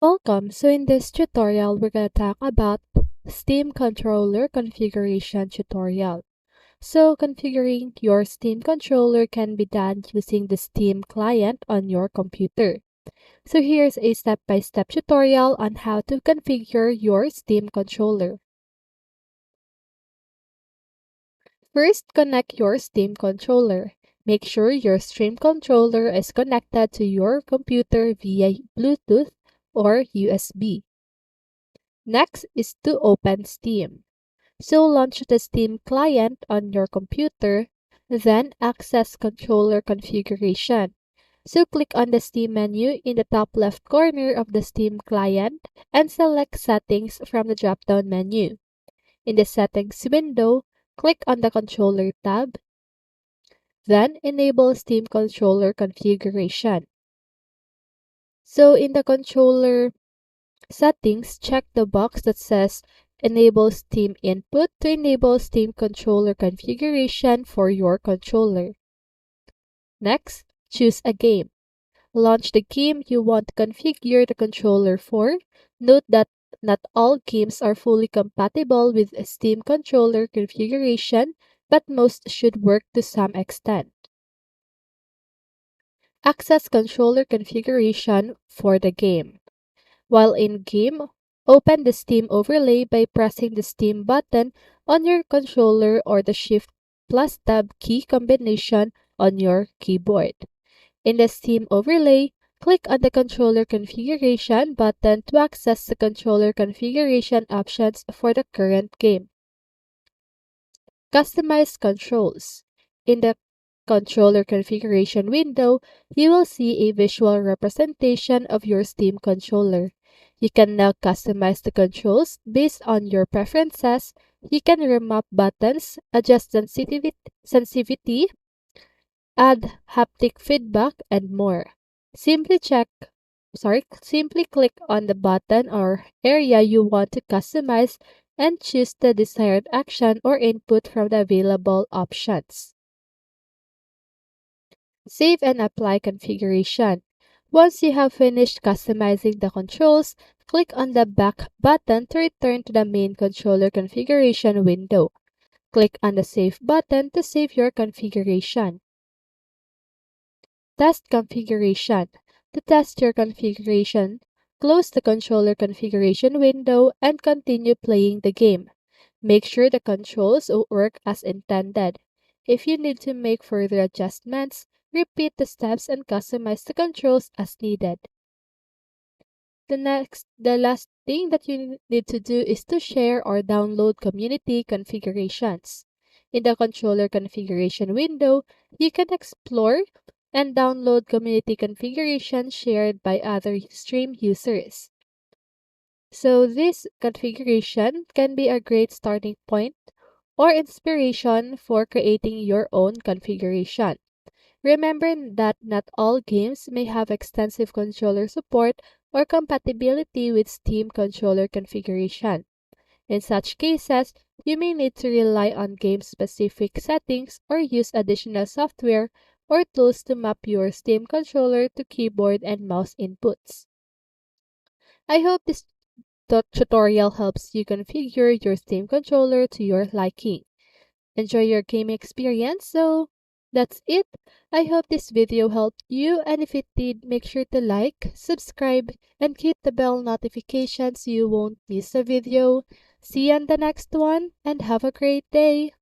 Welcome! So in this tutorial, we're going to talk about Steam controller configuration tutorial. So configuring your Steam controller can be done using the Steam client on your computer. So here's a step-by-step tutorial on how to configure your Steam controller. First, connect your Steam controller. Make sure your Steam controller is connected to your computer via Bluetooth or USB. Next is to open Steam. So launch the Steam client on your computer, then access controller configuration. So click on the Steam menu in the top left corner of the Steam client and select Settings from the drop-down menu. In the Settings window, click on the Controller tab, then enable Steam controller configuration. So in the controller settings, check the box that says Enable Steam Input to enable Steam controller configuration for your controller. Next, choose a game. Launch the game you want to configure the controller for. Note that not all games are fully compatible with a Steam controller configuration, but most should work to some extent. Access controller configuration for the game. While in-game, open the Steam overlay by pressing the Steam button on your controller or the Shift plus Tab key combination on your keyboard. In the Steam overlay, click on the Controller Configuration button to access the controller configuration options for the current game. Customize controls. In the Controller Configuration window, you will see a visual representation of your Steam controller. You can now customize the controls based on your preferences. You can remap buttons, adjust sensitivity, add haptic feedback, and more. Simply click on the button or area you want to customize and choose the desired action or input from the available options. Save and apply configuration. Once you have finished customizing the controls, click on the back button to return to the main controller configuration window. Click on the Save button to save your configuration. Test configuration. To test your configuration, close the controller configuration window and continue playing the game. Make sure the controls work as intended. If you need to make further adjustments, repeat the steps and customize the controls as needed. The last thing that you need to do is to share or download community configurations. In the controller configuration window, you can explore and download community configurations shared by other stream users. So this configuration can be a great starting point or inspiration for creating your own configuration. Remember that not all games may have extensive controller support or compatibility with Steam controller configuration. In such cases, you may need to rely on game-specific settings or use additional software or tools to map your Steam controller to keyboard and mouse inputs. I hope this tutorial helps you configure your Steam controller to your liking. Enjoy your gaming experience. So that's it. I hope this video helped you, and if it did, make sure to like, subscribe, and hit the bell notification so you won't miss a video. See you on the next one, and have a great day.